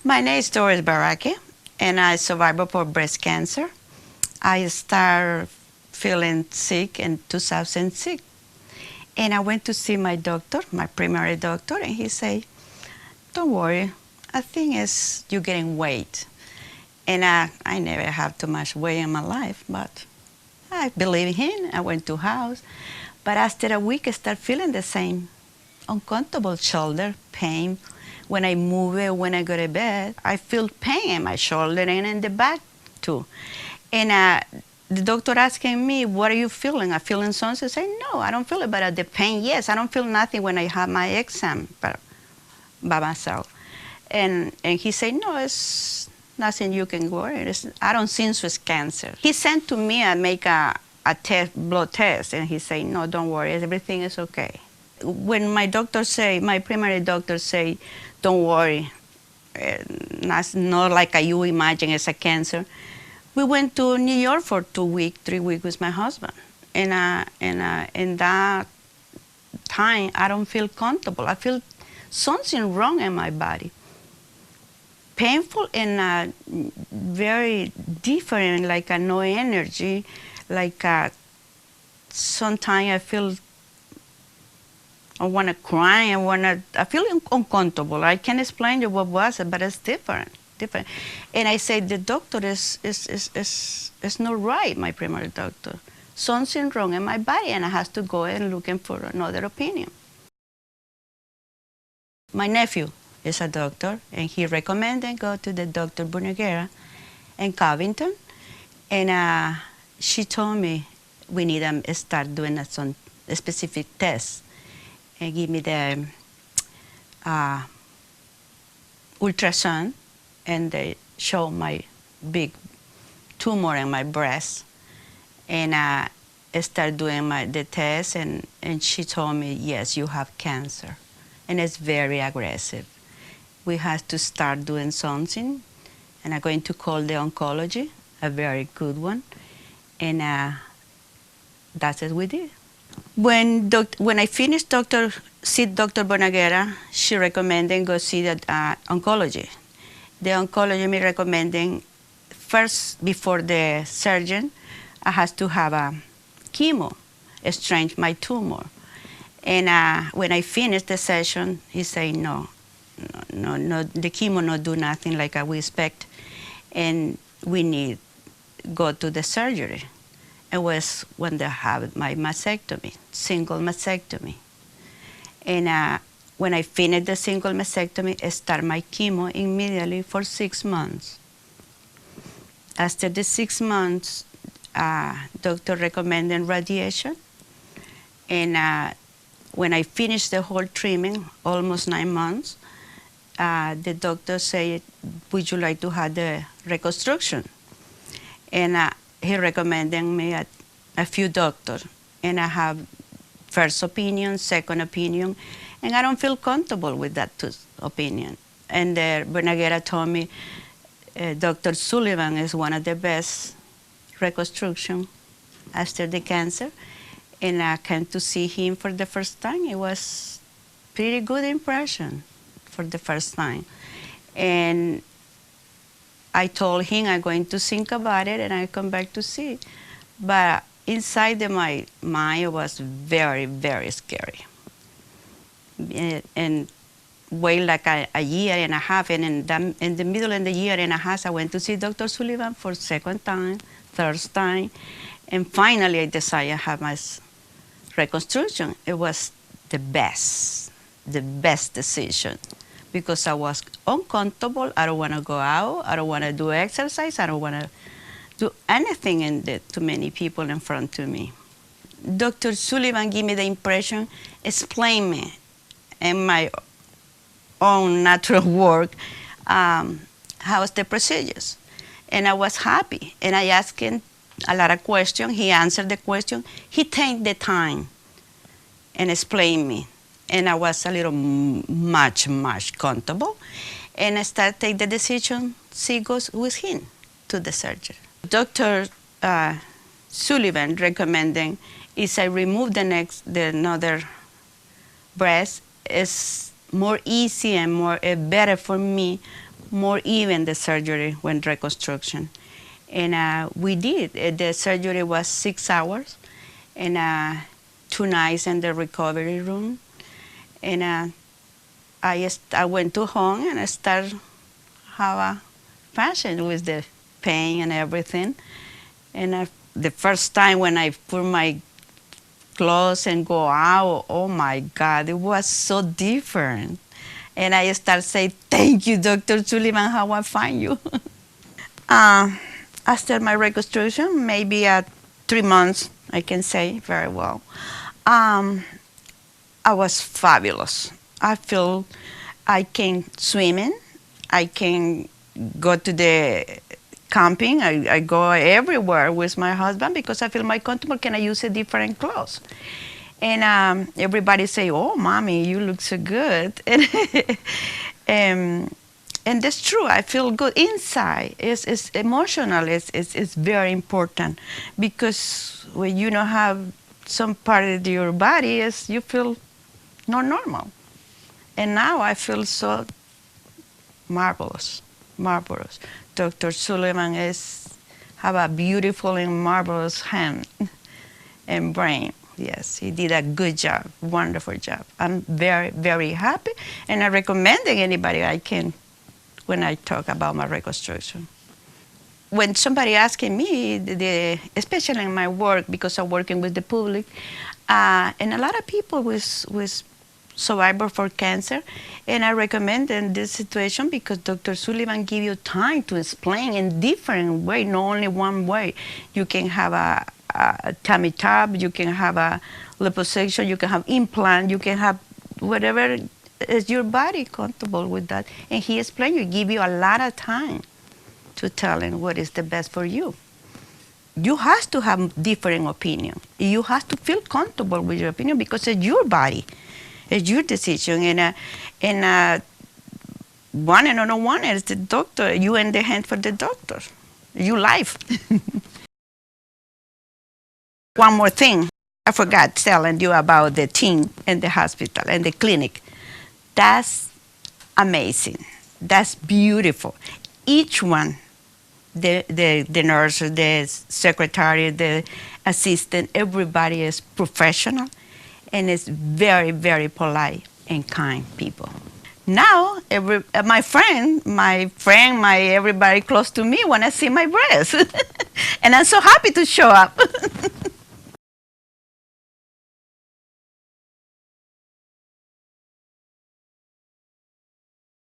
My name is Doris Baraki, and I survivor for breast cancer. I started feeling sick in 2006, and I went to see my doctor, my primary doctor, and he said, "Don't worry, I think it's you getting weight." And I never have too much weight in my life, but I believe him. I went to house, but after a week, I start feeling the same uncomfortable shoulder pain. When I move it, when I go to bed, I feel pain in my shoulder and in the back too. And the doctor asking me, "What are you feeling? I feeling something?" I say, "No, I don't feel it, but the pain, yes. I don't feel nothing when I have my exam by myself." And he said, "No, it's nothing you can worry. I don't think it's cancer." He sent to me and make a blood test, and he said, "No, don't worry, everything is okay." When my primary doctor say, "Don't worry, that's not like you imagine it's a cancer," we went to New York for 2 weeks, 3 weeks with my husband. And in that time, I don't feel comfortable. I feel something wrong in my body. Painful and very different, like no energy, like sometimes I feel I want to cry. I feel uncomfortable. I can't explain you what was it, but it's different. And I say the doctor is not right. My primary doctor, something wrong in my body, and I have to go and looking for another opinion. My nephew is a doctor, and he recommended go to the Dr. Bonagera in Covington, and she told me we need to start doing some specific tests. And give me the ultrasound, and they show my big tumor in my breast. And I start doing the test, and she told me, "Yes, you have cancer, and it's very aggressive. We have to start doing something." And I'm going to call the oncology, a very good one, and that's what we did. When I finished see Dr. Bonagera, she recommended go see the oncology. The oncology me recommending first, before the surgeon, I have to have a chemo, exchange my tumor. And when I finished the session, he said, no, the chemo not do nothing like we expect, and we need go to the surgery. It was when they had my mastectomy, single mastectomy. And when I finished the single mastectomy, I start my chemo immediately for 6 months. After the 6 months, doctor recommended radiation. And when I finished the whole treatment, almost 9 months, the doctor said, "Would you like to have the reconstruction?" And he recommended me a few doctors, and I have first opinion, second opinion, and I don't feel comfortable with that opinion. And Bonagera told me Dr. Sullivan is one of the best reconstruction after the cancer, and I came to see him for the first time. It was pretty good impression for the first time. And I told him I'm going to think about it and I come back to see. But inside my mind, it was very, very scary. And wait like a year and a half, and in the middle of the year and a half, I went to see Dr. Sullivan for second time, third time, and finally I decided to have my reconstruction. It was the best decision, because I was uncomfortable. I don't want to go out. I don't want to do exercise. I don't want to do anything to many people in front of me. Dr. Sullivan gave me the impression, explain me in my own natural work, how's the procedures. And I was happy. And I asked him a lot of questions. He answered the question. He took the time and explained me. And I was a little much comfortable. And I started to take the decision, she goes with him to the surgery. Dr. Sullivan recommending is I remove the another breast. Is more easy and more better for me, more even the surgery when reconstruction. And we did. The surgery was 6 hours, and 2 nights in the recovery room. And I went to home and I started have a passion with the pain and everything. And the first time when I put my clothes and go out, oh my God, it was so different. And I start saying, thank you, Dr. Sullivan, how I find you. uh, After my reconstruction, maybe at 3 months, I can say very well, um, I was fabulous. I feel I can swim in, I can go to the camping, I go everywhere with my husband because I feel more comfortable. Can I use a different clothes? And everybody say, "Oh, mommy, you look so good." um, and that's true. I feel good inside. It's emotional. It's very important because when you don't have some part of your body, you feel not normal. And now I feel so marvelous, marvelous. Dr. Sullivan have a beautiful and marvelous hand and brain. Yes, he did a good job, wonderful job. I'm very, very happy, and I recommend anybody I can when I talk about my reconstruction. When somebody asking me, especially in my work, because I'm working with the public, and a lot of people with survivor for cancer, and I recommend in this situation because Dr. Sullivan give you time to explain in different way, not only one way. You can have a tummy tub, you can have a liposuction, you can have implant, you can have whatever is your body comfortable with that. And he explain you, give you a lot of time to tell him what is the best for you. You have to have different opinion. You have to feel comfortable with your opinion because it's your body. It's your decision, and one and another one is the doctor. You in the hand for the doctor. Your life. One more thing, I forgot telling you about the team in the hospital and the clinic. That's amazing. That's beautiful. Each one, the nurse, the secretary, the assistant, everybody is professional. And it's very, very polite and kind people. Now, my friend, my everybody close to me want to see my breasts. And I'm so happy to show up.